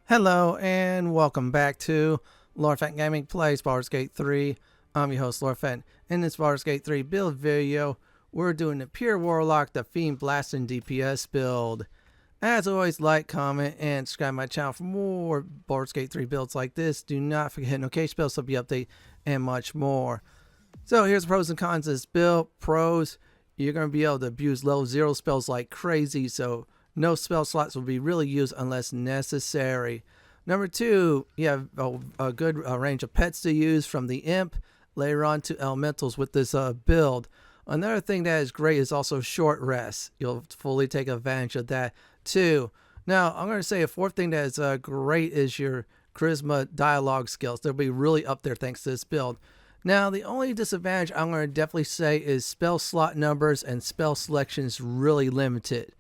Hello and welcome back to Lord Fenton Gaming Plays Baldur's Gate 3. I'm your host Lord Fenton. In this Baldur's Gate 3 build video, we're doing the pure Warlock The Fiend blasting DPS build. As always, like, comment, and subscribe to my channel for more Baldur's Gate 3 builds like this. Do not forget to hit notification bell, sub update, and much more. So here's the pros and cons of this build. Pros, you're going to be able to abuse level 0 spells like crazy, so no spell slots will be really used unless necessary. Number 2, you have a good range of pets to use from the imp later on to elementals with this build. Another thing that is great is also short rest. You'll fully take advantage of that too. Now, I'm going to say a fourth thing that is great is your charisma dialogue skills. They'll be really up there thanks to this build. Now, the only disadvantage I'm going to definitely say is spell slot numbers and spell selection is really limited.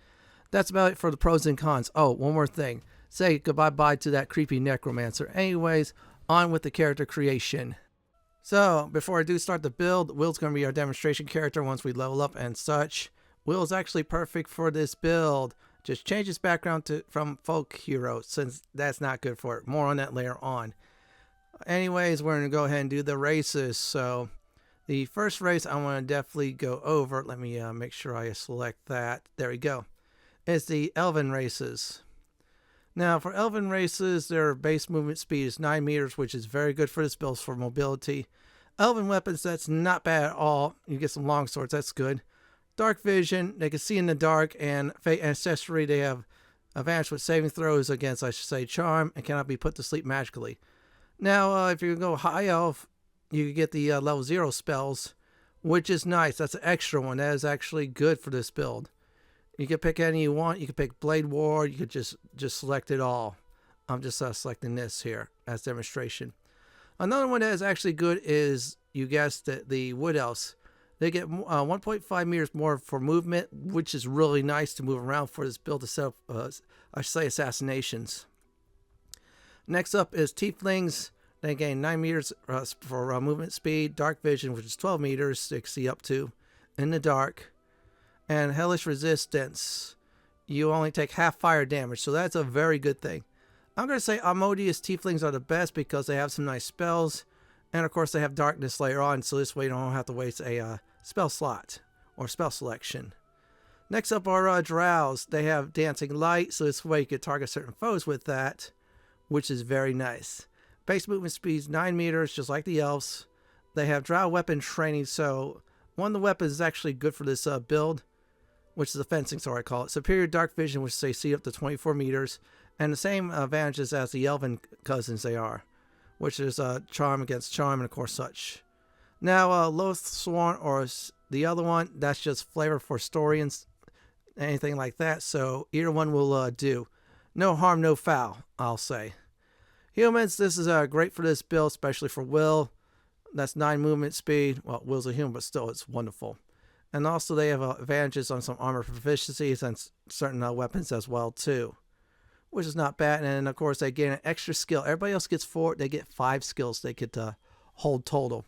That's about it for the pros and cons. Oh, one more thing. Say goodbye to that creepy necromancer. Anyways, on with the character creation. So, before I do start the build, Will's going to be our demonstration character once we level up and such. Will's actually perfect for this build. Just change his background from folk hero, since that's not good for it. More on that later on. Anyways, we're going to go ahead and do the races. So, the first race I want to definitely go over. Let me make sure I select that. There we go. It's the Elven races. Now, for Elven races, their base movement speed is 9 meters, which is very good for this build for mobility. Elven weapons, that's not bad at all. You get some long swords, that's good. Dark vision, they can see in the dark, and Fate Ancestry, they have advantage with saving throws against, I should say, charm, and cannot be put to sleep magically. Now, if you go high elf, you can get the level 0 spells, which is nice. That's an extra one. That is actually good for this build. You can pick any you want. You can pick Blade Ward. You could just select it all. I'm just selecting this here as demonstration. Another one that is actually good is, you guessed it, the Wood Elves. They get 1.5 meters more for movement, which is really nice to move around for this build to set up, I should say, assassinations. Next up is Tieflings. They gain 9 meters for movement speed. Dark Vision, which is 12 meters, they can see up to in the dark. And Hellish Resistance, you only take half fire damage, so that's a very good thing. I'm going to say Amodius Tieflings are the best because they have some nice spells, and of course they have Darkness later on, so this way you don't have to waste a spell slot or spell selection. Next up are Drows. They have Dancing Light, so this way you can target certain foes with that, which is very nice. Base movement speed is 9 meters, just like the Elves. They have Drow weapon training, so one of the weapons is actually good for this build, which is a fencing sword, I call it. Superior Dark Vision, which they see up to 24 meters, and the same advantages as the Elven cousins they are, which is Charm against Charm, and of course such. Now, Loathsworn, or the other one, that's just flavor for story and anything like that, so either one will do. No harm, no foul, I'll say. Humans, this is great for this build, especially for Will. That's 9 movement speed. Well, Will's a human, but still, it's wonderful. And also, they have advantages on some armor proficiencies and certain weapons as well, too, which is not bad. And then, of course, they gain an extra skill. Everybody else gets 4. They get 5 skills they get to hold total.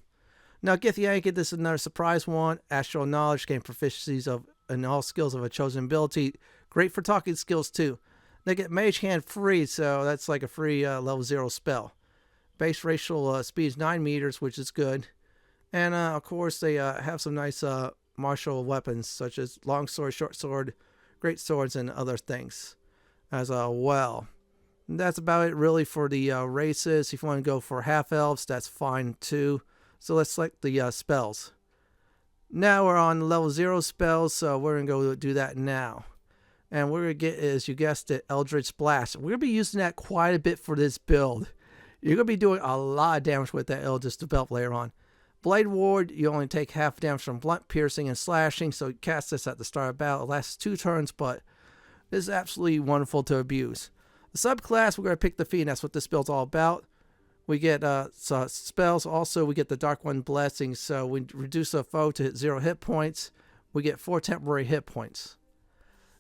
Now, Githyanki, this is another surprise one. Astral Knowledge, gain proficiencies in all skills of a chosen ability. Great for talking skills, too. They get Mage Hand free, so that's like a free level 0 spell. Base racial speed is 9 meters, which is good. And, of course, they have some nice martial weapons, such as long sword, short sword, great swords, and other things as well. And that's about it, really, for the races. If you want to go for half-elves, that's fine, too. So let's select the spells. Now we're on level 0 spells, so we're going to go do that now. And what we're going to get is, you guessed it, Eldritch Blast. We're going to be using that quite a bit for this build. You're going to be doing a lot of damage with that Eldritch develop later on. Blade Ward, you only take half damage from blunt, piercing, and slashing, so you cast this at the start of battle. It lasts 2 turns, but this is absolutely wonderful to abuse. The subclass, we're going to pick the Fiend. That's what this build's all about. We get spells. Also, we get the Dark One Blessing, so we reduce a foe to 0 hit points. We get 4 temporary hit points.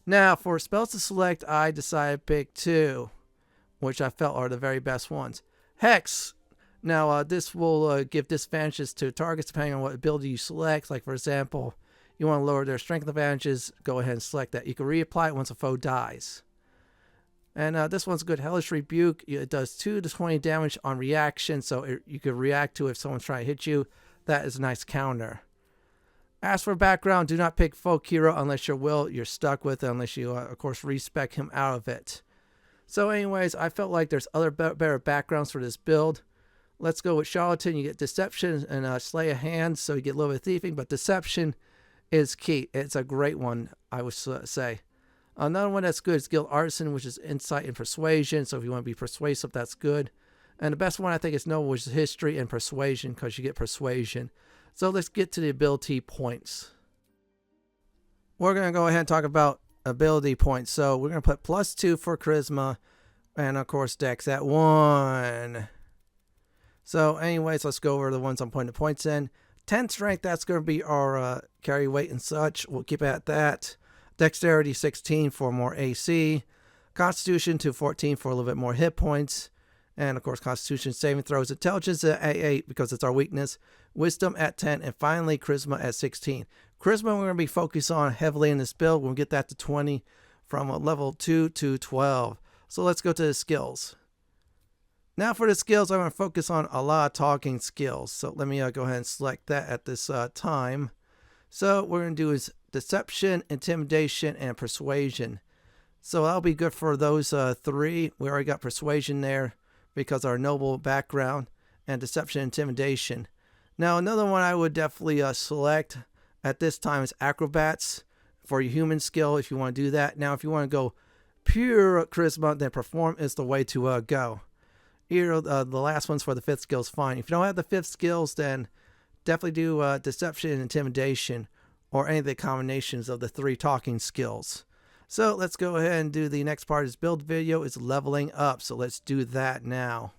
Now, for spells to select, I decided to pick 2, which I felt are the very best ones. Hex. Now, this will give disadvantages to targets depending on what ability you select. Like, for example, you want to lower their strength advantages, go ahead and select that. You can reapply it once a foe dies. And this one's good. Hellish Rebuke. It does 2 to 20 damage on reaction, so you could react to if someone's trying to hit you. That is a nice counter. As for background, do not pick folk hero unless you're stuck with it, unless you, of course, respec him out of it. So anyways, I felt like there's other better backgrounds for this build. Let's go with Charlatan. You get Deception and Slay of Hands, so you get a little bit of thieving, but Deception is key. It's a great one, I would say. Another one that's good is Guild Artisan, which is Insight and Persuasion, so if you want to be persuasive, that's good. And the best one I think is Noble, which is History and Persuasion, because you get Persuasion. So let's get to the ability points. We're going to go ahead and talk about ability points. So we're going to put +2 for Charisma, and of course Dex at 1. So anyways, let's go over the ones I'm putting the points in. 10 Strength, that's going to be our carry weight and such. We'll keep it at that. Dexterity 16 for more AC. Constitution to 14 for a little bit more hit points. And of course, Constitution saving throws. Intelligence at 8 because it's our weakness. Wisdom at 10. And finally, Charisma at 16. Charisma we're going to be focused on heavily in this build. We'll get that to 20 from level 2 to 12. So let's go to the skills. Now for the skills, I'm going to focus on a lot of talking skills. So let me go ahead and select that at this time. So what we're going to do is Deception, Intimidation, and Persuasion. So that'll be good for those 3. We already got Persuasion there because our noble background, and Deception, Intimidation. Now another one I would definitely select at this time is Acrobats for your human skill if you want to do that. Now if you want to go pure Charisma, then Perform is the way to go. Here, the last ones for the 5th skill is fine. If you don't have the 5th skills, then definitely do Deception and Intimidation, or any of the combinations of the 3 talking skills. So let's go ahead and do the next part. Is build video is leveling up. So let's do that now.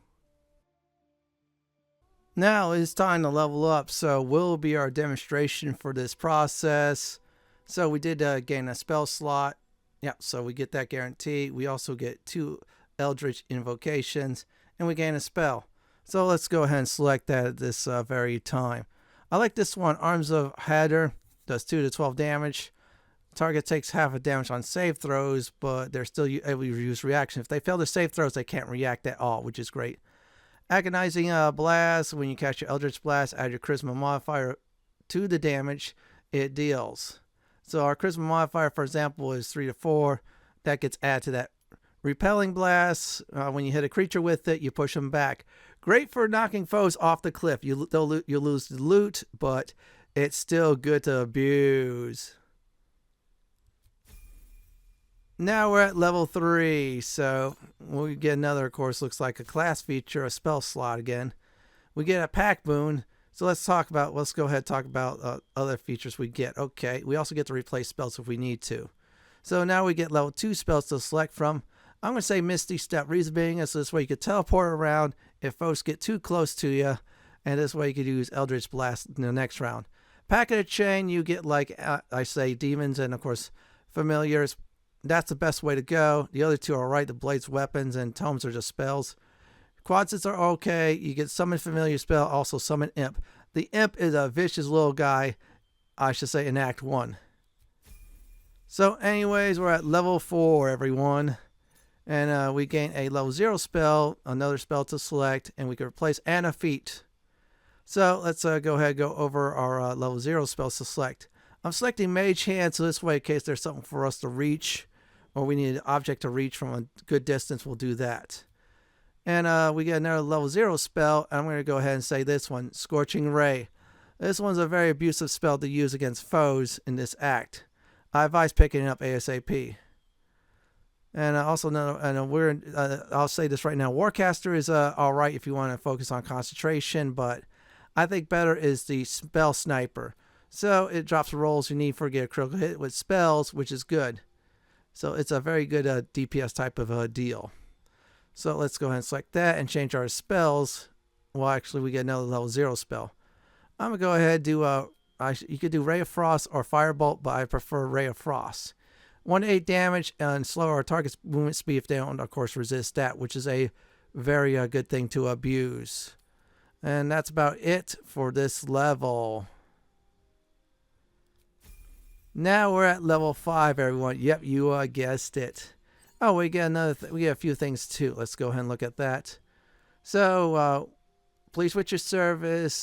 Now it's time to level up. So will be our demonstration for this process. So we did gain a spell slot. Yeah, so we get that guarantee. We also get 2 Eldritch invocations, and we gain a spell. So let's go ahead and select that at this very time. I like this one. Arms of Hadar does 2 to 12 damage. Target takes half a damage on save throws, but they're still able to use reaction. If they fail their save throws, they can't react at all, which is great. Agonizing Blast. When you cast your Eldritch Blast, add your Charisma modifier to the damage it deals. So our Charisma modifier, for example, is 3 to 4. That gets added to that. Repelling Blast. When you hit a creature with it, you push them back. Great for knocking foes off the cliff. You lose the loot, but it's still good to abuse. Now we're at level 3, so we get another, of course, looks like a class feature, a spell slot again. We get a pack boon, so let's go ahead and talk about other features we get. Okay, we also get to replace spells if we need to. So now we get level 2 spells to select from. I'm going to say Misty Step, reason being is this way you could teleport around if foes get too close to you, and this way you could use Eldritch Blast in the next round. Pack of the Chain, you get like, I say, demons and of course familiars. That's the best way to go. The other 2 are right. The Blades, weapons, and tomes are just spells. Quadsits are okay. You get Summon Familiar spell, also Summon Imp. The Imp is a vicious little guy, I should say, in Act 1. So anyways, we're at level 4, everyone. And we gain a level 0 spell, another spell to select, and we can replace Anna Feet. So let's go ahead and go over our level 0 spells to select. I'm selecting Mage Hand, so this way, in case there's something for us to reach, or we need an object to reach from a good distance, we'll do that. And we get another level 0 spell, and I'm going to go ahead and say this one, Scorching Ray. This one's a very abusive spell to use against foes in this act. I advise picking it up ASAP. And also, I'll say this right now, Warcaster is alright if you want to focus on concentration, but I think better is the Spell Sniper. So it drops the rolls you need for get a critical hit with spells, which is good. So it's a very good DPS type of deal. So let's go ahead and select that and change our spells. Well, actually, we get another level 0 spell. I'm going to go ahead and do, you could do Ray of Frost or Firebolt, but I prefer Ray of Frost. 1 to 8 damage and slow our target's movement speed if they don't, of course, resist that, which is a very good thing to abuse. And that's about it for this level. Now we're at level 5, everyone. Yep, you guessed it. Oh, we get we get a few things too. Let's go ahead and look at that. So, please with your service,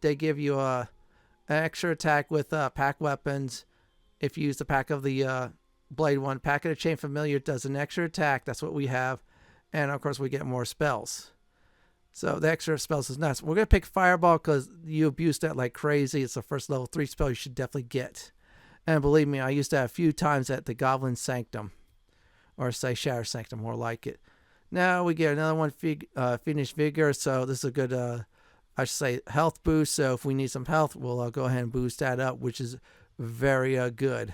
they give you an extra attack with pack weapons. If you use the pack of the blade one, pack of the chain familiar does an extra attack. That's what we have. And of course we get more spells. So the extra spells is nuts. We're going to pick Fireball because you abuse that like crazy. It's the first level 3 spell you should definitely get. And believe me, I used that a few times at the Goblin Sanctum. Or say Shatter Sanctum, more like it. Now we get another one, Fiendish Vigor. So this is a good, I should say, health boost. So if we need some health, we'll go ahead and boost that up, which is very good.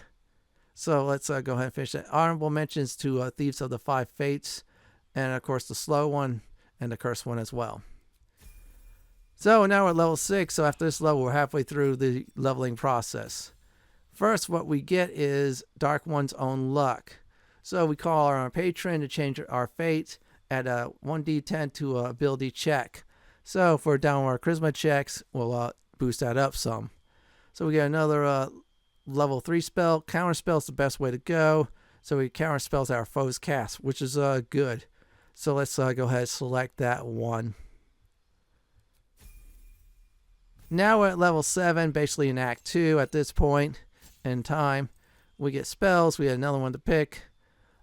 So let's go ahead and finish that. Honorable mentions to Thieves of the Five Fates. And of course the slow one and the cursed one as well. So now we're at level 6. So after this level, we're halfway through the leveling process. First, what we get is Dark One's Own Luck. So we call our patron to change our fate at a 1d10 to a ability check. So if we're down our charisma checks, we'll boost that up some. So we get another level 3 spell. Counter spell is the best way to go. So we counter spells that our foes cast, which is good. So let's go ahead and select that one. Now we're at level 7, basically in Act 2 at this point in time. We get spells. We have another one to pick.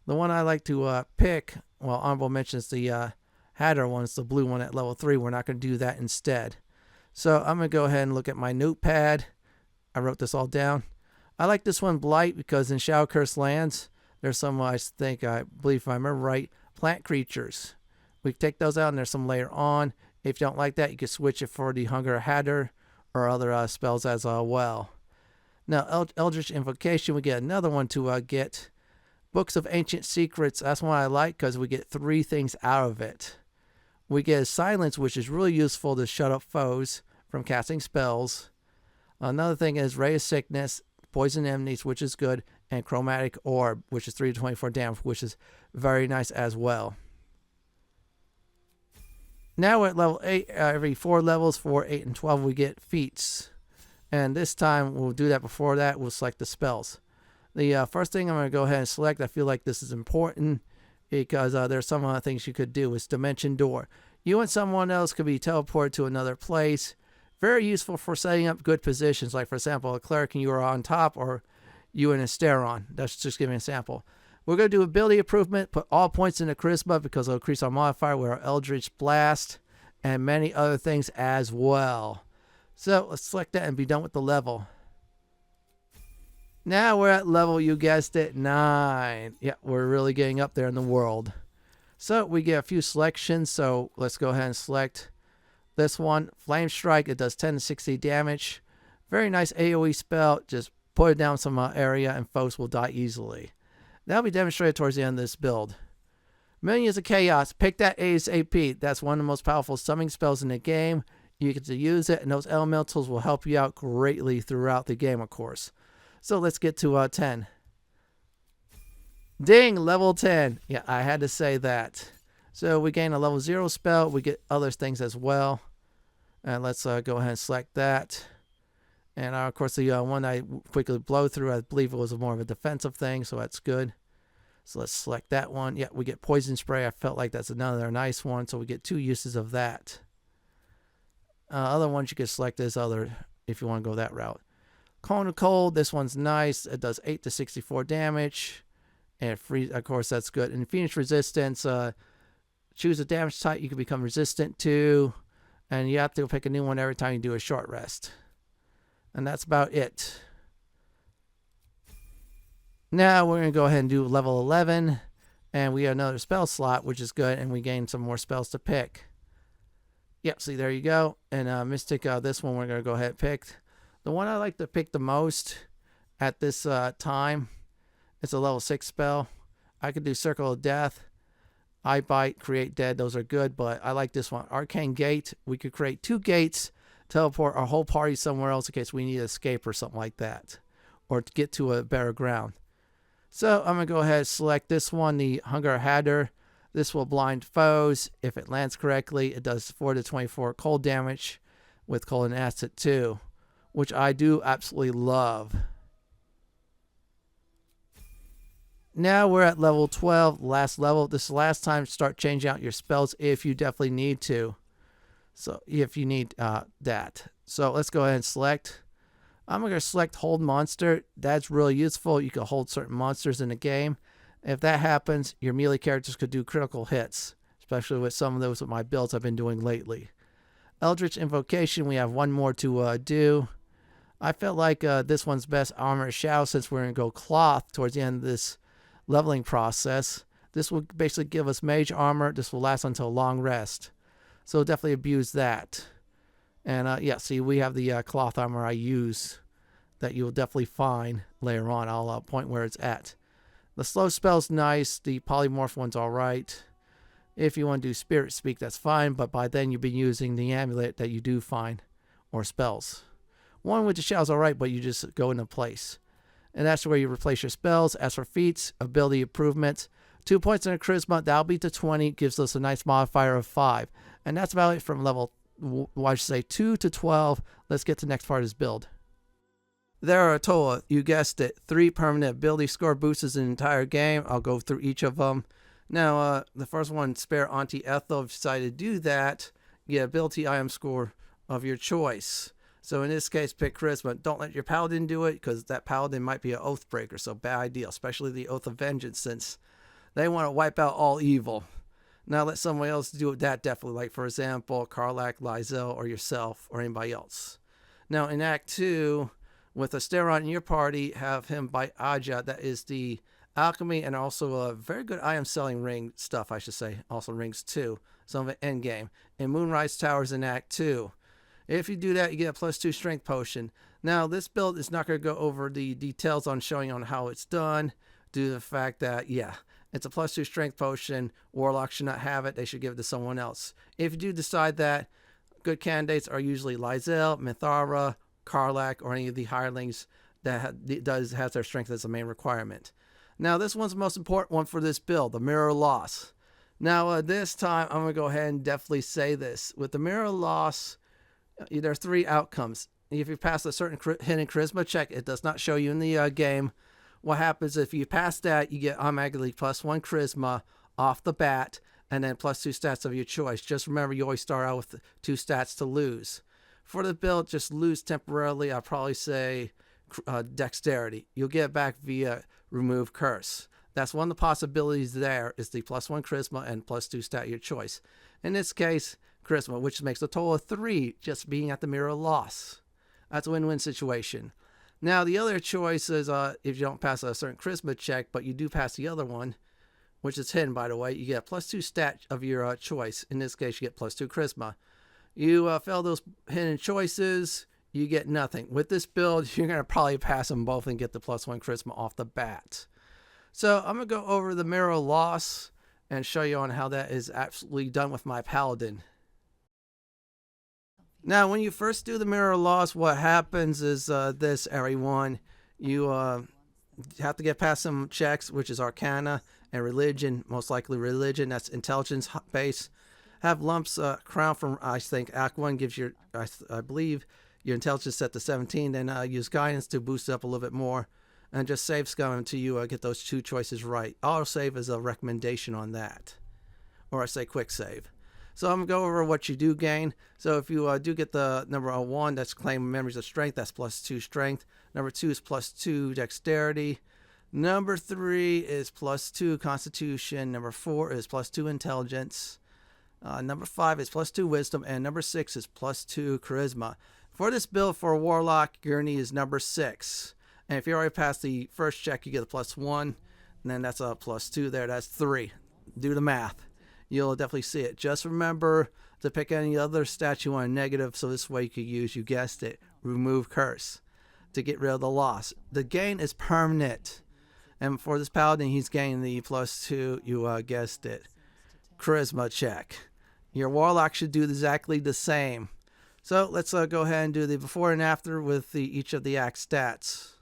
The one I like to pick, well, honorable mentions the Hatter one. It's the blue one at level 3. We're not going to do that instead. So I'm going to go ahead and look at my notepad. I wrote this all down. I like this one, Blight, because in Shadow Curse lands, there's some, I believe if I remember right, plant creatures. We can take those out and there's some later on. If you don't like that, you can switch it for the Hunger Hatter or other spells as well. Now, Eldritch Invocation, we get another one to get. Books of Ancient Secrets, that's one I like because we get 3 things out of it. We get Silence, which is really useful to shut up foes from casting spells. Another thing is Ray of Sickness, Poison Enemies, which is good, and Chromatic Orb, which is 3 to 24 damage, which is very nice as well. Now we're at level 8. Every 4 levels, 4, 8, and 12, we get feats. And this time, we'll do that before that. We'll select the spells. The first thing I'm going to go ahead and select, I feel like this is important because there's some other things you could do, is Dimension Door. You and someone else could be teleported to another place. Very useful for setting up good positions, like for example, a cleric and you are on top, or you and a Steron. That's just giving an example. We're going to do ability improvement, put all points into charisma because it'll increase our modifier with our Eldritch Blast, and many other things as well. So let's select that and be done with the level. Now we're at level, you guessed it, 9. Yeah, we're really getting up there in the world. So we get a few selections. So let's go ahead and select this one. Flame Strike. It does 10 to 60 damage. Very nice AoE spell. Just put it down some area and foes will die easily. That'll be demonstrated towards the end of this build. Millions of Chaos. Pick that ASAP. That's one of the most powerful summoning spells in the game. You get to use it, and those elementals will help you out greatly throughout the game, of course. So let's get to 10. Ding, level 10. Yeah, I had to say that. So we gain a level 0 spell. We get other things as well. And let's go ahead and select that. And of course, the one I quickly blow through, I believe it was more of a defensive thing, so that's good. So let's select that one. Yeah, we get Poison Spray. I felt like that's another nice one, so we get 2 uses of that. Other ones you can select as other if you want to go that route. Cone of Cold, this one's nice. It does 8 to 64 damage. And free, of course, that's good. And Phoenix Resistance, choose a damage type you can become resistant to. And you have to pick a new one every time you do a short rest. And that's about it. Now we're going to go ahead and do level 11. And we have another spell slot, which is good. And we gain some more spells to pick. Yep, see, there you go. And Mystic, this one we're going to go ahead and pick. The one I like to pick the most at this time, it's a level 6 spell. I could do Circle of Death, Eye Bite, Create Dead. Those are good, but I like this one. Arcane Gate. We could create 2 gates, teleport our whole party somewhere else in case we need to escape or something like that, or to get to a better ground. So I'm going to go ahead and select this one, the Hunger Hatter. This will blind foes. If it lands correctly, it does 4 to 24 cold damage with cold and acid too, which I do absolutely love. now we're at level 12, last level. This is the last time to start changing out your spells if you definitely need to. So if you need that. So let's go ahead and select. I'm going to select hold monster. That's really useful. You can hold certain monsters in the game. If that happens, your melee characters could do critical hits, especially with some of those with my builds I've been doing lately. Eldritch Invocation, we have one more to do. I felt like this one's best armor shadow since we're going to go cloth towards the end of this leveling process. This will basically give us mage armor. This will last until long rest. So definitely abuse that. And yeah, see, we have the cloth armor I use that you'll definitely find later on. I'll point where it's at. The slow spell's nice. The polymorph one's alright. If you want to do spirit speak, that's fine. But by then you've been using the amulet that you do find. Or spells. One with the shell's alright, but you just go into place. And that's where you replace your spells. As for feats, ability improvements, 2 points in a charisma, that'll be to 20, gives us a nice modifier of 5. And that's about it from level, I should say, 2 to 12. Let's get to the next part of this build. There are a total of, you guessed it, 3 permanent ability score boosts in the entire game. I'll go through each of them. Now, the first one, spare Auntie Ethel. If you decide to do that, you get ability item score of your choice. So in this case, pick Charisma. Don't let your Paladin do it, because that Paladin might be an Oathbreaker, so bad idea, especially the Oath of Vengeance, since they want to wipe out all evil. Now let somebody else do that definitely, like for example, Karlach, Lizel, or yourself, or anybody else. Now in Act 2, with a Steron in your party, have him bite Aja. That is the alchemy and also a very good item selling ring stuff, I should say. Also rings too. Some of it endgame. In Moonrise Towers in Act 2. If you do that, you get a +2 strength potion. Now, this build is not going to go over the details on showing on how it's done, due to the fact that, yeah, it's a +2 strength potion. Warlock should not have it. They should give it to someone else. If you do decide that, good candidates are usually Lizel, Mithara, Karlach, or any of the hirelings that has their strength as a main requirement. Now, this one's the most important one for this build, the Mirror Loss. Now, this time, I'm going to go ahead and definitely say this. With the Mirror Loss, there are 3 outcomes. If you pass a certain hidden charisma check, it does not show you in the game. What happens if you pass that, you get automatically +1 charisma off the bat, and then +2 stats of your choice. Just remember, you always start out with 2 stats to lose. For the build, just lose temporarily. I'll probably say dexterity. You'll get it back via remove curse. That's one of the possibilities there, is the +1 charisma and +2 stat your choice. In this case, charisma, which makes a total of 3 just being at the Mirror Loss. That's a win-win situation. Now, the other choice is if you don't pass a certain charisma check, but you do pass the other one, which is hidden, by the way, you get a +2 stat of your choice. In this case, you get +2 charisma. You fail those hidden choices, you get nothing. With this build, you're going to probably pass them both and get the +1 charisma off the bat. So I'm going to go over the Mirror Loss and show you on how that is absolutely done with my Paladin. Now, when you first do the Mirror Loss, what happens is this, everyone. You have to get past some checks, which is Arcana and Religion. Most likely Religion, that's intelligence base. Have lumps crown from, I think, Act 1 gives your, I believe, your intelligence set to 17. Then use Guidance to boost it up a little bit more. And just save scum until you get those 2 choices right. Autosave is a recommendation on that. Or I say quick save. So I'm going to go over what you do gain. So if you do get the number 1, that's claim memories of strength. That's +2 strength. Number 2 is +2 dexterity. Number 3 is +2 constitution. Number 4 is +2 intelligence. Number 5 is +2 wisdom. And number 6 is +2 charisma. For this build for a warlock, your need is number 6. And if you already passed the first check, you get a +1. And then that's a +2 there. That's 3. Do the math. You'll definitely see it. Just remember to pick any other stat you want negative, so this way you could use, you guessed it, remove curse to get rid of the loss. The gain is permanent. And for this paladin, he's gaining the +2, you guessed it, charisma check. Your warlock should do exactly the same. So let's go ahead and do the before and after with each of the act stats.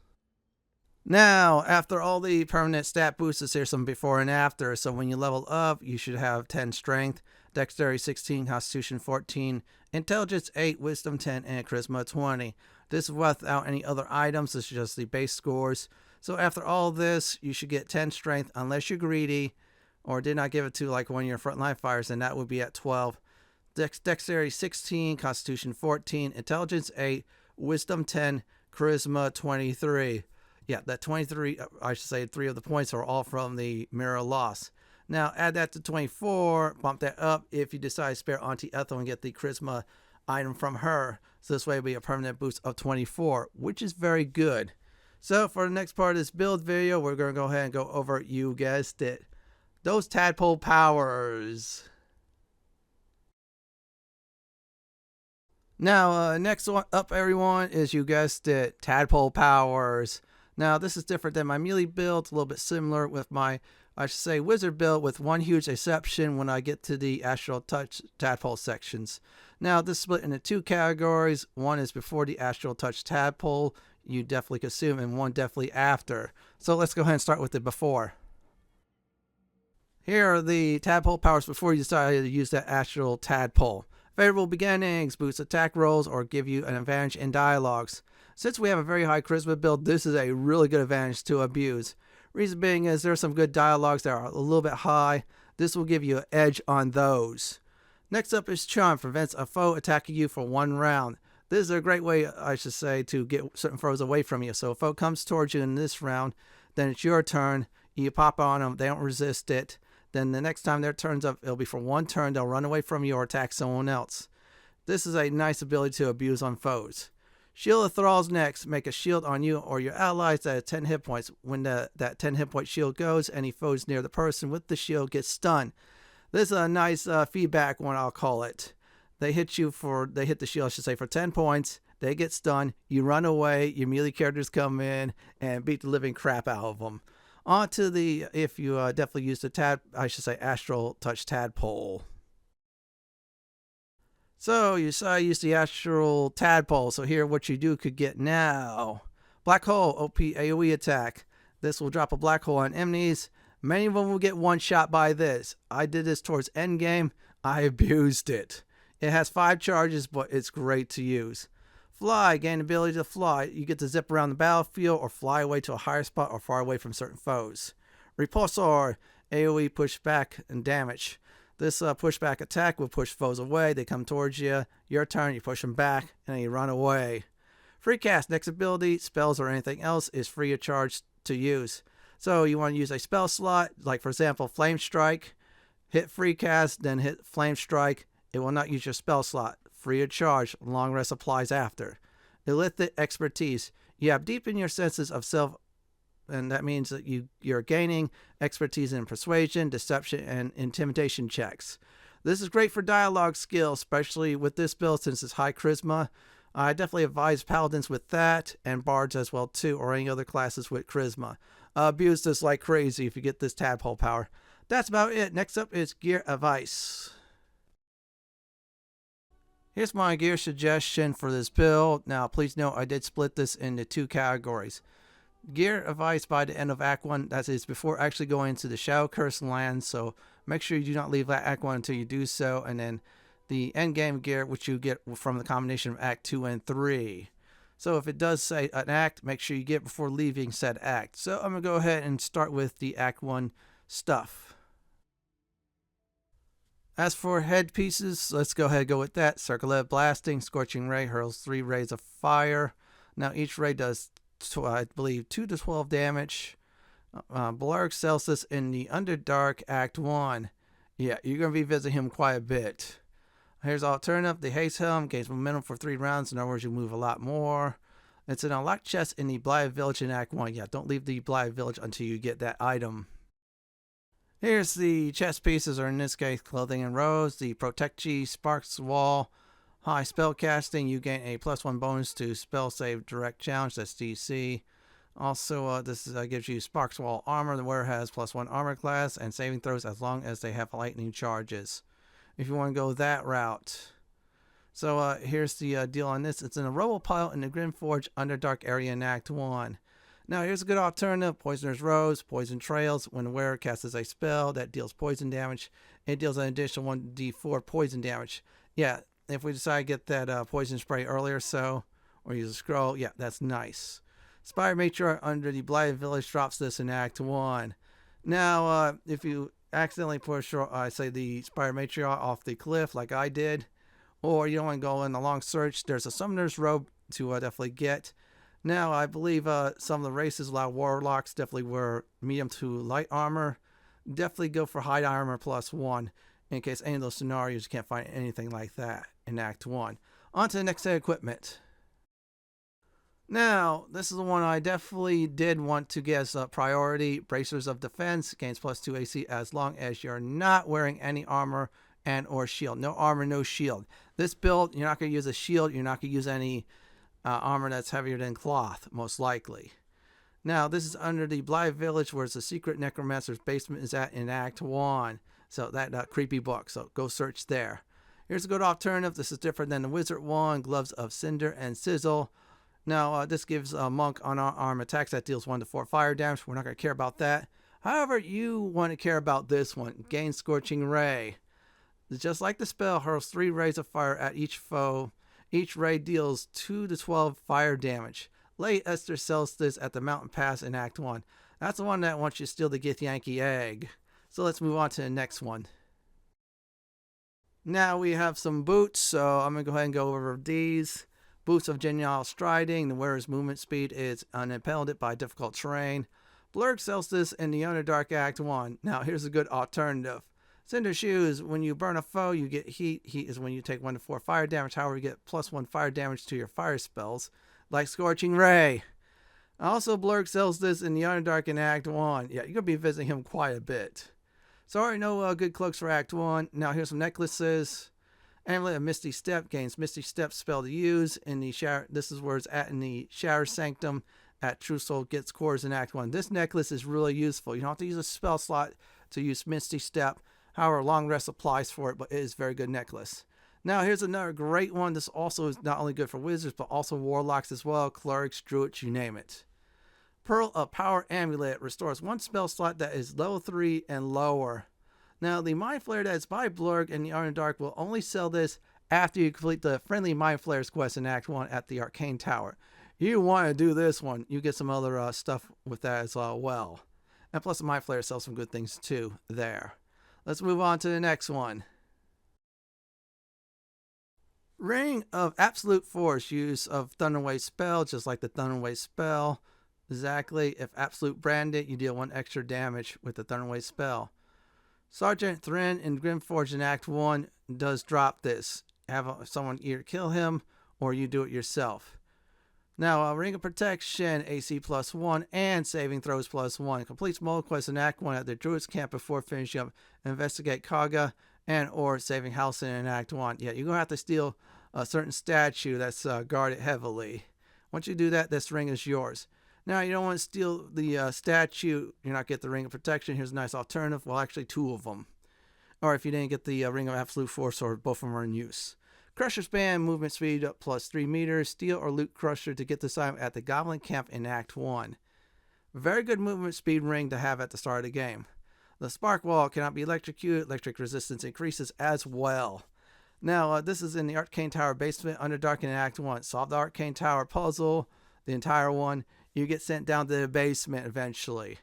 Now, after all the permanent stat boosts, here's some before and after. So when you level up, you should have 10 strength, dexterity 16, constitution 14, intelligence 8, wisdom 10, and charisma 20. This is without any other items. This is just the base scores. So after all this, you should get 10 strength unless you're greedy or did not give it to like one of your frontline fires, and that would be at 12. Dexterity 16, Constitution 14, Intelligence 8, Wisdom 10, Charisma 23. Yeah, that 23, I should say 3 of the points are all from the Mirror Loss. Now add that to 24, bump that up if you decide to spare Auntie Ethel and get the Charisma item from her. So this way it'll be a permanent boost of 24, which is very good. So for the next part of this build video, we're going to go ahead and go over, you guessed it, those Tadpole Powers. Now, next one up, everyone, is, you guessed it, Tadpole Powers. Now, this is different than my melee build. It's a little bit similar with my, I should say, wizard build, with one huge exception when I get to the Astral Touch Tadpole sections. Now, this is split into 2 categories. One is before the Astral Touch Tadpole, you definitely consume, and one definitely after. So let's go ahead and start with the before. Here are the Tadpole Powers before you decide to use that Astral Tadpole. Favorable beginnings, boost attack rolls, or give you an advantage in dialogues. Since we have a very high charisma build, this is a really good advantage to abuse. Reason being is there are some good dialogues that are a little bit high. This will give you an edge on those. Next up is Charm, prevents a foe attacking you for 1 round. This is a great way, I should say, to get certain foes away from you. So if a foe comes towards you in this round, then it's your turn. You pop on them, they don't resist it. Then the next time their turn's up, it'll be for 1 turn. They'll run away from you or attack someone else. This is a nice ability to abuse on foes. Shield of Thralls next. Make a shield on you or your allies that have 10 hit points. When that 10 hit point shield goes, any foes near the person with the shield get stunned. This is a nice feedback one, I'll call it. They hit the shield, I should say, for 10 points. They get stunned. You run away. Your melee characters come in and beat the living crap out of them. On to the, if you definitely use the Astral Touch Tadpole. So you saw I use the Astral Tadpole. So here what you do could get now. Black Hole, OP AoE attack. This will drop a black hole on enemies. Many of them will get one shot by this. I did this towards endgame. I abused it. It has 5 charges, but it's great to use. Fly, gain ability to fly. You get to zip around the battlefield or fly away to a higher spot or far away from certain foes. Repulsor, AoE pushback and damage. This pushback attack will push foes away. They come towards you. Your turn, you push them back, and then you run away. Free cast, next ability, spells or anything else is free of charge to use. So you want to use a spell slot, like for example, Flame Strike. Hit free cast, then hit Flame Strike. It will not use your spell slot. Free of charge. Long rest applies after. Illithid expertise. You have deepened your senses of self, and that means that you're gaining expertise in persuasion, deception, and intimidation checks. This is great for dialogue skills, especially with this build since it's high charisma. I definitely advise paladins with that, and bards as well too, or any other classes with charisma. Abuse this like crazy if you get this Tadpole power. That's about it. Next up is Gear Advice. Here's my gear suggestion for this build. Now, please note I did split this into 2 categories. Gear advice by the end of Act 1, that is before actually going into the Shadow Curse land, so make sure you do not leave Act 1 until you do so, and then the end game gear, which you get from the combination of Act 2 and 3. So if it does say an act, make sure you get it before leaving said act. So I'm going to go ahead and start with the Act 1 stuff. As for headpieces, let's go ahead and go with that. Circlet Blasting, Scorching Ray hurls 3 rays of fire. Now each ray does, I believe, 2 to 12 damage. Baldur sells this in the Underdark Act 1. Yeah, you're going to be visiting him quite a bit. Here's alternative. The Haste Helm gains momentum for 3 rounds. In other words, you move a lot more. It's an unlocked chest in the Blighted Village in Act 1. Yeah, don't leave the Blighted Village until you get that item. Here's the chest pieces, or in this case, clothing and robes. The Protecchi Sparks Wall. High spell casting. You gain a +1 bonus to spell save direct challenge. That's DC. Also, this gives you Sparks Wall armor. The wearer has +1 armor class and saving throws as long as they have lightning charges. If you want to go that route. So here's the deal on this. It's in a rubble pile in the Grimforge Underdark area in Act 1. Now here's a good alternative. Poisoner's Rose, Poison Trails. When the wearer casts a spell that deals poison damage, it deals an additional 1d4 poison damage. Yeah, if we decide to get that poison spray earlier or use a scroll, yeah, that's nice. Spire Matriarch under the Blighted Village drops this in Act 1. Now, if you accidentally push, say, the Spire Matriarch off the cliff like I did, or you don't want to go in a long search, there's a Summoner's Robe to definitely get. Now, I believe some of the races allow Warlocks definitely wear medium to light armor. Definitely go for high armor +1 in case any of those scenarios you can't find anything like that in Act 1. On to the next set of equipment. Now, this is the one I definitely did want to get as a priority. Bracers of Defense, gains +2 AC as long as you're not wearing any armor and or shield. No armor, no shield. This build, you're not going to use a shield. You're not going to use any armor that's heavier than cloth, most likely. Now, this is under the Blighted Village, where the secret necromancer's basement is at in Act 1. So that creepy book. So go search there. Here's a good alternative. This is different than the Wizard one. Gloves of Cinder and Sizzle. Now, this gives a monk unarmed attacks that deals 1 to 4 fire damage. We're not going to care about that. However, you want to care about this one. Gain Scorching Ray. Just like the spell, hurls 3 rays of fire at each foe. Each ray deals 2 to 12 fire damage. Lady Esther sells this at the Mountain Pass in Act 1. That's the one that wants you to steal the Githyanki egg. So let's move on to the next one. Now we have some boots, so I'm going to go ahead and go over these. Boots of Genial Striding. The wearer's movement speed is unimpeded by difficult terrain. Blurg sells this in the Underdark Act 1. Now here's a good alternative. Cinder Shoes. When you burn a foe, you get heat. Heat is when you take 1 to 4 fire damage. However, you get +1 fire damage to your fire spells, like Scorching Ray. Also, Blurg sells this in the Underdark in Act 1. Yeah, you're going to be visiting him quite a bit. Sorry, no good cloaks for Act 1. Now here's some necklaces. Amulet of Misty Step gains Misty Step spell to use in the shower. This is where it's at in the Shower Sanctum at True Soul gets cores in Act 1. This necklace is really useful. You don't have to use a spell slot to use Misty Step. However, Long Rest applies for it, but it is a very good necklace. Now here's another great one. This also is not only good for wizards, but also warlocks as well. Clerics, druids, you name it. Pearl of Power Amulet restores 1 spell slot that is level 3 and lower. Now, the Mind Flayer that is by Blurg and the Underdark will only sell this after you complete the Friendly Mind Flayers quest in Act 1 at the Arcane Tower. You want to do this one, you get some other stuff with that as well. And plus, the Mind Flayer sells some good things too there. Let's move on to the next one. Ring of Absolute Force. Use of Thunderwave spell, just like the Thunderwave spell. Exactly. If Absolute branded, you deal 1 extra damage with the Thunderwave spell. Sergeant Thrin in Grimforge in Act 1 does drop this. Have someone either kill him or you do it yourself. Now, Ring of Protection, AC +1 and saving throws +1. Completes multiple quests in Act 1 at the Druid's Camp before finishing up Investigate Kaga and or saving Halsin in Act 1. Yeah, you're going to have to steal a certain statue that's guarded heavily. Once you do that, this ring is yours. Now, you don't want to steal the statue. You're not get the Ring of Protection. Here's a nice alternative. Well, actually, 2 of them. Or if you didn't get the Ring of Absolute Force, or both of them are in use. Crusher's Band, movement speed up +3 meters. Steal or loot Crusher to get this item at the Goblin Camp in Act 1. Very good movement speed ring to have at the start of the game. The Spark Wall cannot be electrocuted. Electric resistance increases as well. Now, this is in the Arcane Tower basement, Underdark in Act 1. Solve the Arcane Tower puzzle, the entire one. You get sent down to the basement eventually.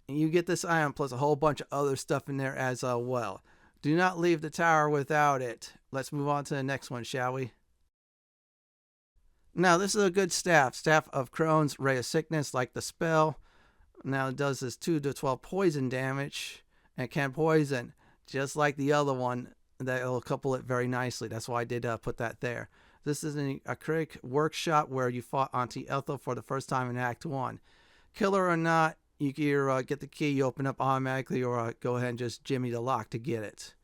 And you get this item plus a whole bunch of other stuff in there as well. Do not leave the tower without it. Let's move on to the next one, shall we? Now, this is a good staff. Staff of Crohn's, Ray of Sickness, like the spell. Now, it does this 2 to 12 poison damage. And can poison, just like the other one. That'll couple it very nicely. That's why I did put that there. This is an Acrylic workshop where you fought Auntie Ethel for the first time in Act 1. Kill her or not, you can either get the key, you open up automatically, or go ahead and just jimmy the lock to get it.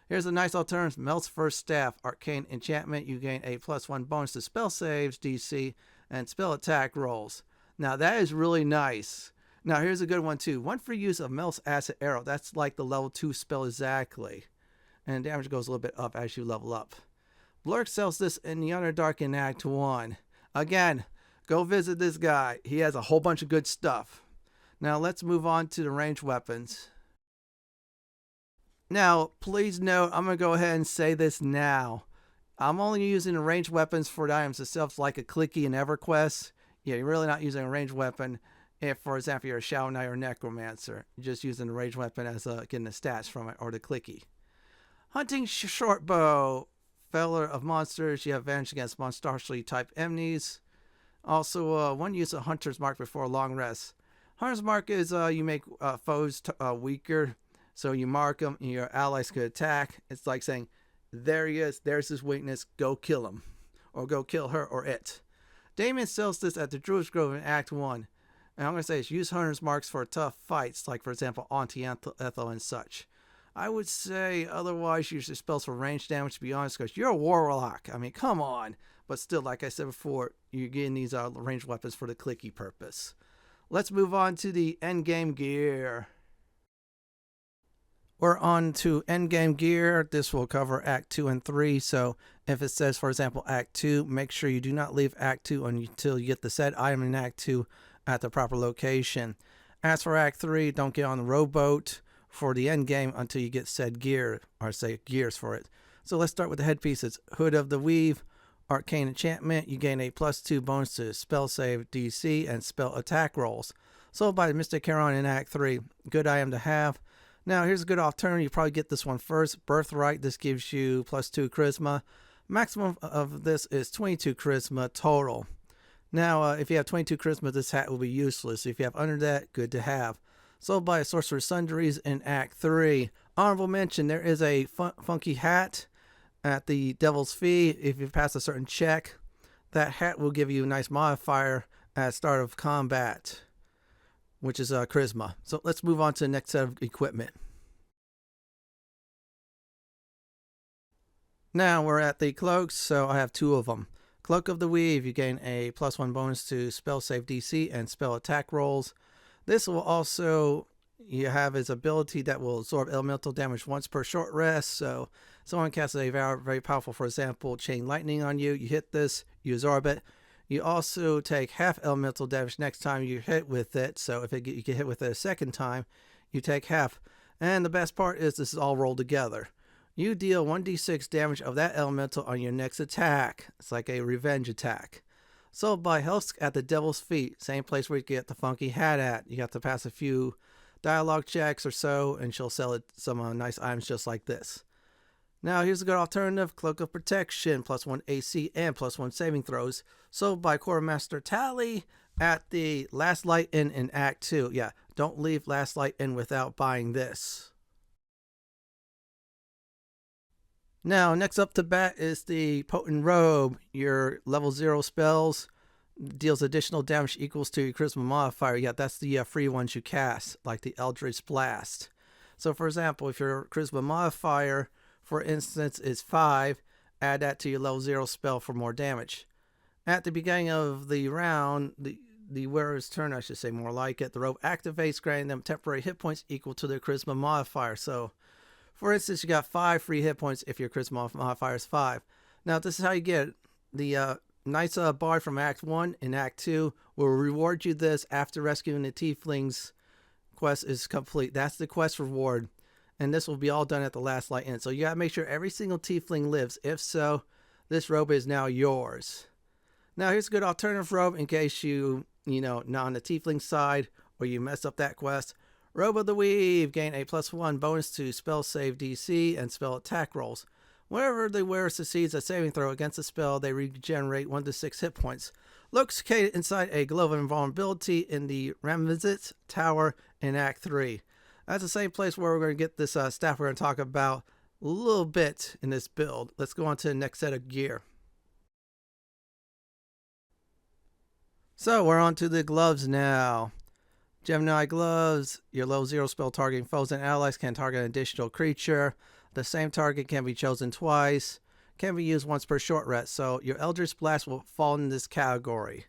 Here's a nice alternative. Melt's First Staff, Arcane Enchantment. You gain a +1 bonus to spell saves, DC, and spell attack rolls. Now, that is really nice. Now, here's a good one too. 1 free use of Melt's Acid Arrow. That's like the level 2 spell exactly. And damage goes a little bit up as you level up. Blurg sells this in the Underdark in Act 1. Again, go visit this guy. He has a whole bunch of good stuff. Now let's move on to the ranged weapons. Now, please note, I'm going to go ahead and say this now. I'm only using the ranged weapons for the items itself, like a Clicky and EverQuest. Yeah, you're really not using a ranged weapon if, for example, you're a Shadow Knight or Necromancer. You're just using the ranged weapon as getting the stats from it, or the clicky. Hunting short bow. Feller of monsters, you have advantage against monstrosity type enemies. Also, one use of Hunter's Mark before a long rest. Hunter's Mark is you make foes weaker, so you mark them and your allies could attack. It's like saying, there he is, there's his weakness, go kill him. Or go kill her or it. Damien sells this at the Druid's Grove in Act 1. And I'm going to say is use Hunter's Marks for tough fights, like for example Auntie Ethel and such. I would say otherwise use your spells for range damage, to be honest, because you're a Warlock. I mean, come on. But still, like I said before, you're getting these ranged weapons for the clicky purpose. Let's move on to the endgame gear. We're on to endgame gear. This will cover Act 2 and 3. So if it says, for example, Act 2, make sure you do not leave Act 2 until you get the said item in Act 2 at the proper location. As for Act 3, don't get on the rowboat for the end game until you get said gear, or say gears for it. So let's start with the headpieces. Hood of the Weave, arcane enchantment. You gain a +2 bonus to spell save DC and spell attack rolls. Sold by Mystic Heron in Act 3. Good item to have. Now here's a good alternative. You probably get this one first. Birthright. This gives you +2 charisma. Maximum of this is 22 charisma total. Now if you have 22 charisma, this hat will be useless. If you have under that, good to have. Sold by Sorcerer's Sundries in Act 3. Honorable mention, there is a funky hat at the Devil's Fee. If you pass a certain check, that hat will give you a nice modifier at start of combat, which is charisma. So let's move on to the next set of equipment. Now we're at the cloaks, so I have 2 of them. Cloak of the Weave, you gain a +1 bonus to spell save DC and spell attack rolls. This will also, you have his ability that will absorb elemental damage once per short rest. So someone casts a very powerful, for example, chain lightning on you. You hit this, you absorb it. You also take half elemental damage next time you hit with it. So if you get hit with it a second time, you take half. And the best part is this is all rolled together. You deal 1d6 damage of that elemental on your next attack. It's like a revenge attack. Sold by Helsk at the Devil's Feet. Same place where you get the funky hat at. You have to pass a few dialogue checks or so, and she'll sell it some nice items just like this. Now here's a good alternative. Cloak of Protection, +1 AC and +1 saving throws. Sold by Quartermaster Tally at the Last Light Inn in Act 2. Yeah, don't leave Last Light Inn without buying this. Now, next up to bat is the Potent Robe. Your level 0 spells deals additional damage equals to your charisma modifier. Yeah, that's the free ones you cast, like the Eldritch Blast. So, for example, if your charisma modifier, for instance, is 5, add that to your level 0 spell for more damage. At the beginning of the round, the wearer's turn, I should say more like it, the robe activates, granting them temporary hit points equal to their charisma modifier. So, for instance, you got 5 free hit points if your charisma modifier is 5. Now, this is how you get it. The nice bard from Act 1 in Act 2 will reward you this after rescuing the tieflings quest is complete. That's the quest reward. And this will be all done at the Last Light Inn. So you got to make sure every single tiefling lives. If so, this robe is now yours. Now, here's a good alternative robe in case not on the tiefling side or you mess up that quest. Robe of the Weave, gain a +1 bonus to spell save DC and spell attack rolls. Whenever the wearer succeeds a saving throw against a spell, they regenerate 1 to 6 hit points. Located inside a glove of invulnerability in the Ramazit Tower in Act 3. That's the same place where we're going to get this staff we're going to talk about a little bit in this build. Let's go on to the next set of gear. So we're on to the gloves now. Gemini gloves, your level 0 spell targeting foes and allies can target an additional creature. The same target can be chosen twice. Can be used once per short rest. So your Eldritch Blast will fall in this category.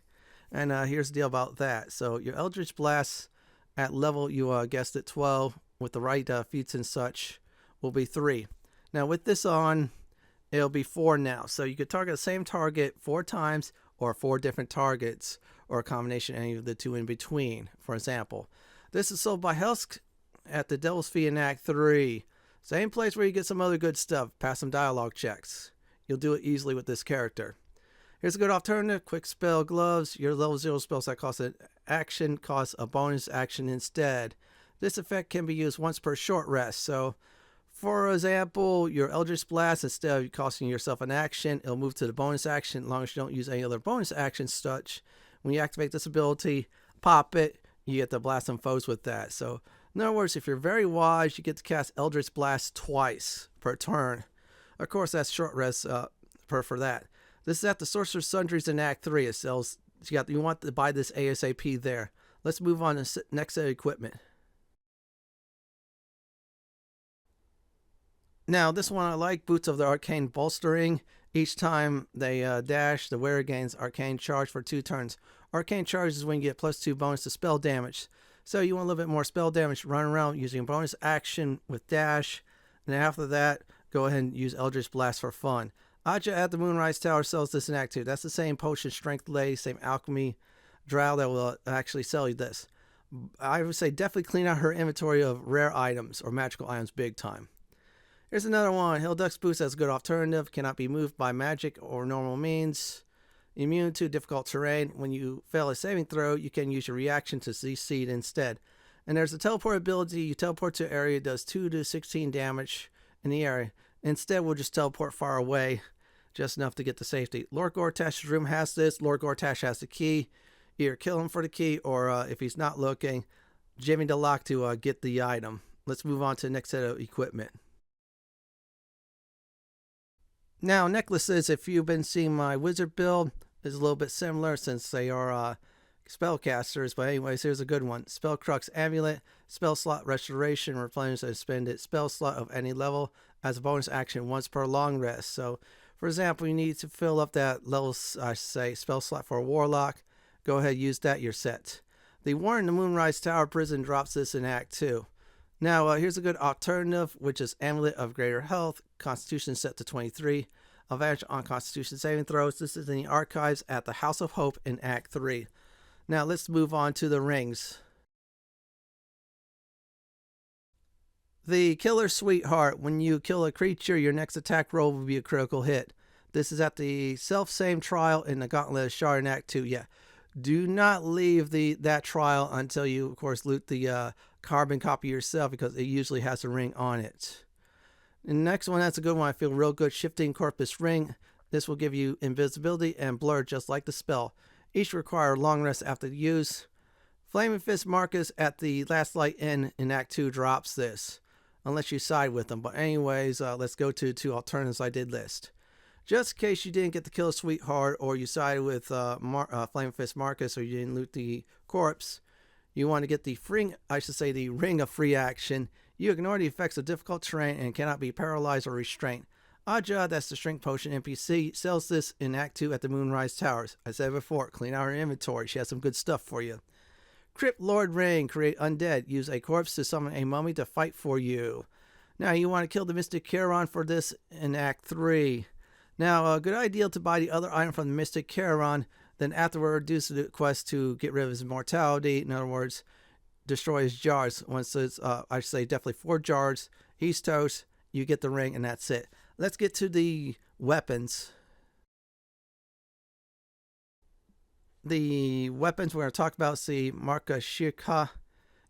And here's the deal about that. So your Eldritch Blast at level, you guessed it, 12, with the right feats and such, will be 3. Now with this on, it'll be 4 now. So you could target the same target 4 times or 4 different targets, or a combination of any of the 2 in between, for example. This is sold by Helsk at the Devil's Fee in Act 3. Same place where you get some other good stuff. Pass some dialogue checks. You'll do it easily with this character. Here's a good alternative. Quick spell gloves. Your level 0 spells that cost an action cost a bonus action instead. This effect can be used once per short rest. So, for example, your Eldritch Blast, instead of costing yourself an action, it'll move to the bonus action as long as you don't use any other bonus action such. When you activate this ability, pop it, you get to blast some foes with that. So, in other words, if you're very wise, you get to cast Eldritch Blast twice per turn. Of course, that's short rest for that. This is at the Sorcerer's Sundries in Act 3. It sells. You want to buy this ASAP there. Let's move on to the next set of equipment. Now, this one I like. Boots of the Arcane Bolstering. Each time they dash, the wearer gains Arcane Charge for 2 turns. Arcane Charge is when you get +2 bonus to spell damage. So you want a little bit more spell damage, run around using a bonus action with dash. And after that, go ahead and use Eldritch Blast for fun. Aja at the Moonrise Tower sells this in Act 2. That's the same potion strength lady, same alchemy drow that will actually sell you this. I would say definitely clean out her inventory of rare items or magical items big time. Here's another one. Hillduck's Boots has a good alternative. Cannot be moved by magic or normal means. Immune to difficult terrain. When you fail a saving throw, you can use your reaction to succeed instead. And there's a teleport ability. You teleport to an area, does 2 to 16 damage in the area. Instead, we'll just teleport far away, just enough to get to safety. Lord Gortash's room has this. Lord Gortash has the key. Either kill him for the key, or if he's not looking, jimmy the lock to get the item. Let's move on to the next set of equipment. Now, necklaces, if you've been seeing my wizard build, is a little bit similar since they are spellcasters. But anyways, here's a good one. Spellcrux Amulet, spell slot restoration, replenish a spended spell slot of any level as a bonus action once per long rest. So, for example, you need to fill up that level, spell slot for a Warlock. Go ahead, use that, you're set. The Warren the Moonrise Tower Prison drops this in Act 2. Now, here's a good alternative, which is Amulet of Greater Health, Constitution set to 23, advantage on Constitution saving throws. This is in the archives at the House of Hope in Act 3. Now, let's move on to the rings. The Killer Sweetheart. When you kill a creature, your next attack roll will be a critical hit. This is at the self-same trial in the Gauntlet of Shard in Act 2. Yeah, do not leave that trial until you, of course, loot the carbon copy yourself, because it usually has a ring on it. The next one, that's a good one. I feel real good. Shifting Corpus Ring. This will give you invisibility and blur just like the spell. Each require long rest after the use. Flaming Fist Marcus at the Last Light Inn in Act 2 drops this, unless you side with them. But anyways, let's go to 2 alternatives I did list. Just in case you didn't get the Killer Sweetheart, or you sided with Flaming Fist Marcus, or you didn't loot the corpse, you want to get the the Ring of Free Action. You ignore the effects of difficult terrain and cannot be paralyzed or restrained. Aja, that's the Strength Potion NPC, sells this in Act 2 at the Moonrise Towers. I said before, clean out her inventory. She has some good stuff for you. Crypt Lord Ring, create undead. Use a corpse to summon a mummy to fight for you. Now, you want to kill the Mystic Charon for this in Act 3. Now, a good idea to buy the other item from the Mystic Charon, then afterward reduce the quest to get rid of his immortality. In other words, destroy his jars. Once it's, definitely 4 jars. He's toast. You get the ring, and that's it. Let's get to the weapons. The weapons we're going to talk about, see, Marka Shika.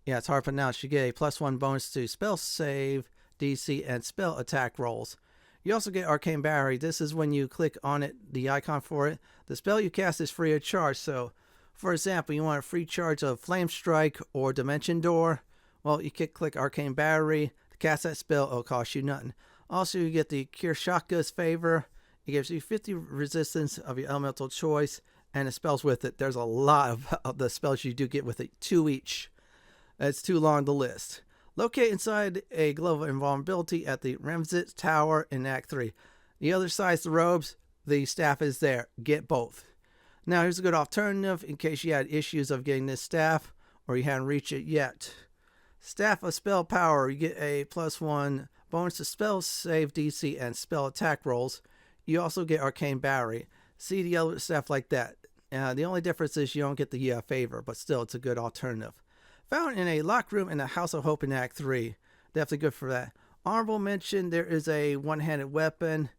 Yeah, it's hard to pronounce. You get a +1 bonus to spell save, DC, and spell attack rolls. You also get Arcane Battery. This is when you click on it, the icon for it. The spell you cast is free of charge. So, for example, you want a free charge of Flame Strike or Dimension Door. Well, you can click Arcane Battery. To cast that spell, it'll cost you nothing. Also, you get the Kirshaka's Favor. It gives you 50 resistance of your elemental choice, and the spells with it. There's a lot of the spells you do get with it, 2 each. It's too long to list. Locate inside a Glove of Invulnerability at the Remzit Tower in Act 3. The other side's the robes. The staff is there. Get both. Now, here's a good alternative in case you had issues of getting this staff or you hadn't reached it yet. Staff of Spell Power. You get a +1 bonus to spell save, DC, and spell attack rolls. You also get Arcane Battery. See the other staff like that. The only difference is you don't get the favor, but still, it's a good alternative. Found in a locked room in the House of Hope in Act 3. Definitely good for that. Honorable mention, there is a one-handed weapon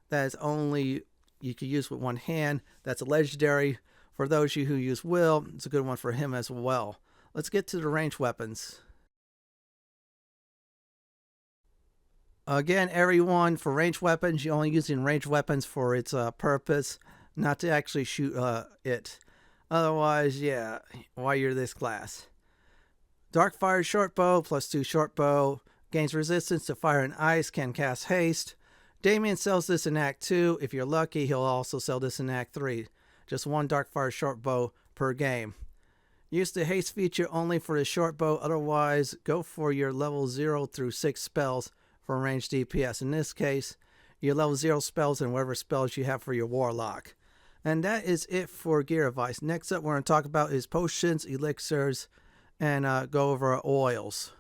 that is only you can use with one hand. That's a legendary. For those of you who use will, it's a good one for him as well. Let's get to the ranged weapons. Again, everyone, for ranged weapons, you're only using ranged weapons for its purpose, not to actually shoot it. Otherwise, yeah, why you're this class. Darkfire shortbow, +2 shortbow, gains resistance to fire and ice, can cast haste. Damien sells this in Act 2. If you're lucky, he'll also sell this in Act 3. Just one Darkfire shortbow per game. Use the haste feature only for the shortbow, otherwise go for your level 0 through 6 spells for ranged DPS. In this case, your level 0 spells and whatever spells you have for your Warlock. And that is it for gear advice. Next up, we're going to talk about is potions, elixirs, and go over oils.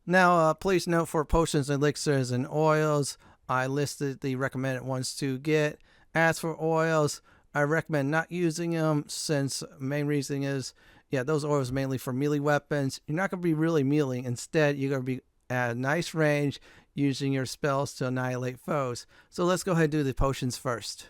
Now, please note for potions, elixirs, and oils, I listed the recommended ones to get. As for oils, I recommend not using them since main reason is, yeah, those oils mainly for melee weapons. You're not going to be really meleeing. Instead, you're going to be at a nice range using your spells to annihilate foes. So let's go ahead and do the potions first.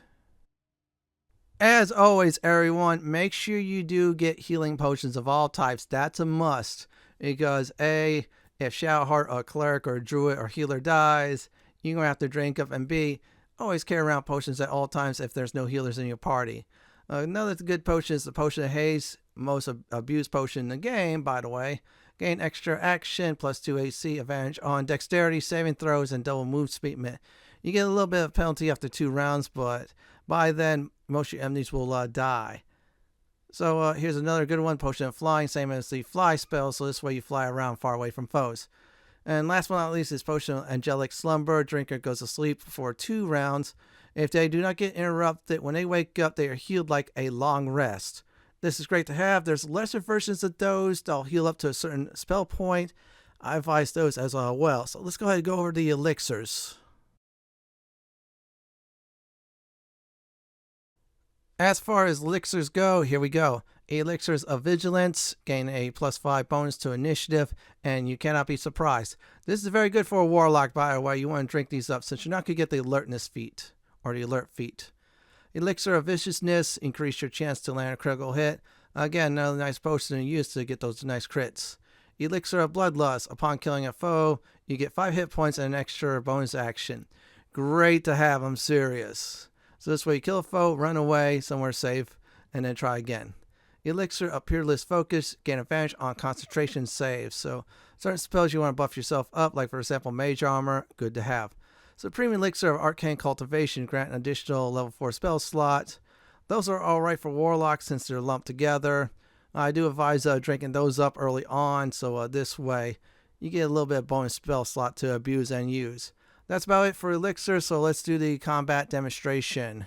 As always, everyone, make sure you do get healing potions of all types. That's a must. Because A, if Shadowheart or Cleric or Druid or Healer dies, you're going to have to drink up. And B, always carry around potions at all times if there's no healers in your party. Another good potion is the Potion of Haste, most abused potion in the game, by the way. Gain extra action, +2 AC, advantage on dexterity, saving throws, and double move speed. You get a little bit of penalty after 2 rounds, but by then, most of your enemies will die. So here's another good one, Potion of Flying, same as the Fly spell, so this way you fly around far away from foes. And last but not least is Potion of Angelic Slumber. Drinker goes to sleep for 2 rounds. If they do not get interrupted, when they wake up, they are healed like a long rest. This is great to have. There's lesser versions of those. They'll heal up to a certain spell point. I advise those as well. So let's go ahead and go over the elixirs. As far as elixirs go, here we go. Elixirs of Vigilance, gain a +5 bonus to initiative, and you cannot be surprised. This is very good for a Warlock, by the way. You want to drink these up since you're not going to get the alertness feat, or the alert feat. Elixir of Viciousness, increase your chance to land a critical hit. Again, another nice potion to use to get those nice crits. Elixir of Bloodlust, upon killing a foe, you get 5 hit points and an extra bonus action. Great to have, I'm serious. So this way you kill a foe, run away somewhere safe, and then try again. Elixir of Peerless Focus, gain advantage on concentration saves. So certain spells you want to buff yourself up, like for example Mage Armor, good to have. Supreme Elixir of Arcane Cultivation, grant an additional level 4 spell slot. Those are alright for Warlocks since they're lumped together. I do advise drinking those up early on, so this way you get a little bit of bonus spell slot to abuse and use. That's about it for Elixir, so let's do the combat demonstration.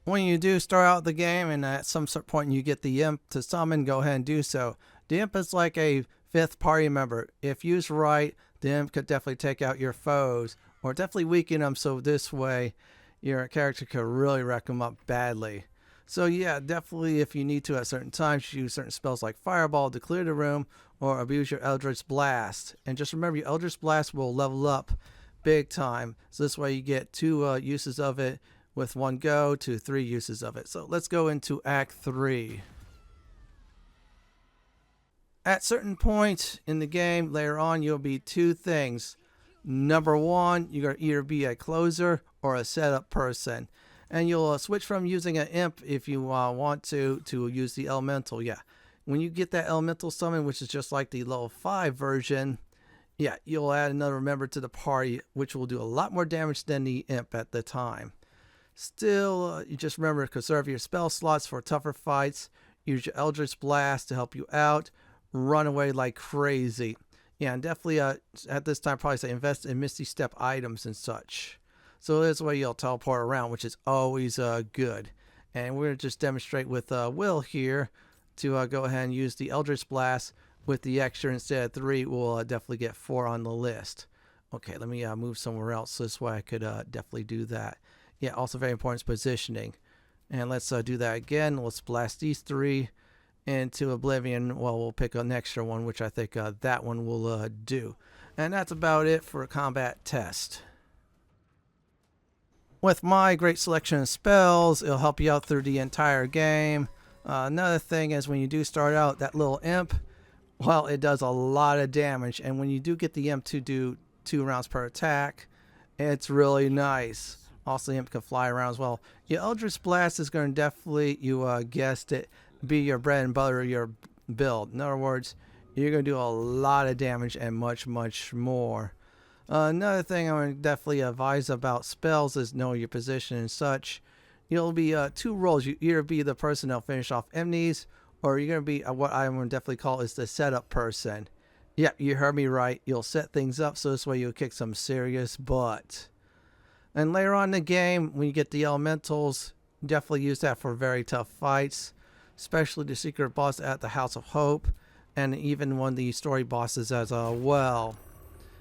When you do start out the game and at some point you get the Imp to summon, go ahead and do so. The Imp is like a 5th party member. If used right, the Imp could definitely take out your foes, or definitely weaken them, so this way your character could really wreck them up badly. So yeah, definitely if you need to at certain times, use certain spells like Fireball to clear the room, or abuse your Eldritch Blast. And just remember, your Eldritch Blast will level up big time, so this way you get 2 uses of it with 1 go to 3 uses of it. So let's go into Act 3. At certain points in the game later on, you'll be 2 things. Number 1, you're going to either be a closer or a setup person. And you'll switch from using an Imp if you want to use the Elemental. Yeah, when you get that Elemental summon, which is just like the level 5 version, yeah, you'll add another member to the party, which will do a lot more damage than the Imp at the time. Still, you just remember to conserve your spell slots for tougher fights. Use your Eldritch Blast to help you out. Run away like crazy. Yeah, and definitely at this time probably say invest in Misty Step items and such. So this way you'll teleport around, which is always good. And we're going to just demonstrate with Will here to go ahead and use the Eldritch Blast with the extra instead of 3. We'll definitely get 4 on the list. Okay, let me move somewhere else so this way I could definitely do that. Yeah, also very important is positioning. And let's do that again. Let's blast these 3 into oblivion. Well, we'll pick an extra one, which I think that one will do. And that's about it for a combat test. With my great selection of spells, it'll help you out through the entire game. Another thing is when you do start out, that little imp, well, it does a lot of damage. And when you do get the imp to do 2 rounds per attack, it's really nice. Also, the imp can fly around as well. Your Eldritch Blast is going to definitely, you guessed it, be your bread and butter, your build. In other words, you're going to do a lot of damage and much, much more. Another thing I'm going to definitely advise about spells is know your position and such. You'll be 2 roles. You either be the person that'll finish off enemies, or you're going to be what I'm going to definitely call is the setup person. Yeah, you heard me right. You'll set things up so this way you'll kick some serious butt. And later on in the game, when you get the elementals, definitely use that for very tough fights, especially the secret boss at the House of Hope, and even one of the story bosses as well.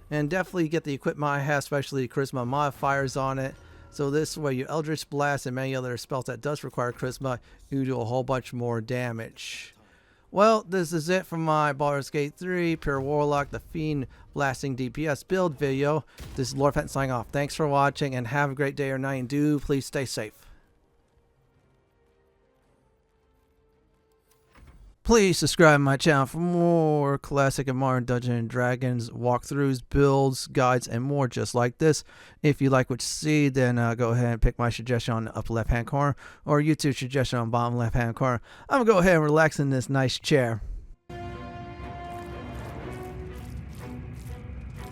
And definitely get the equipment I have, especially charisma modifiers on it. So this way, your Eldritch Blast and many other spells that does require charisma, you do a whole bunch more damage. Well, this is it for my Baldur's Gate 3 Pure Warlock The Fiend Blasting DPS build video. This is Lord Fenton signing off. Thanks for watching and have a great day or night, and do please stay safe. Please subscribe to my channel for more classic and modern Dungeons & Dragons walkthroughs, builds, guides, and more just like this. If you like what you see, then go ahead and pick my suggestion on the upper left-hand corner or YouTube suggestion on the bottom left-hand corner. I'm going to go ahead and relax in this nice chair.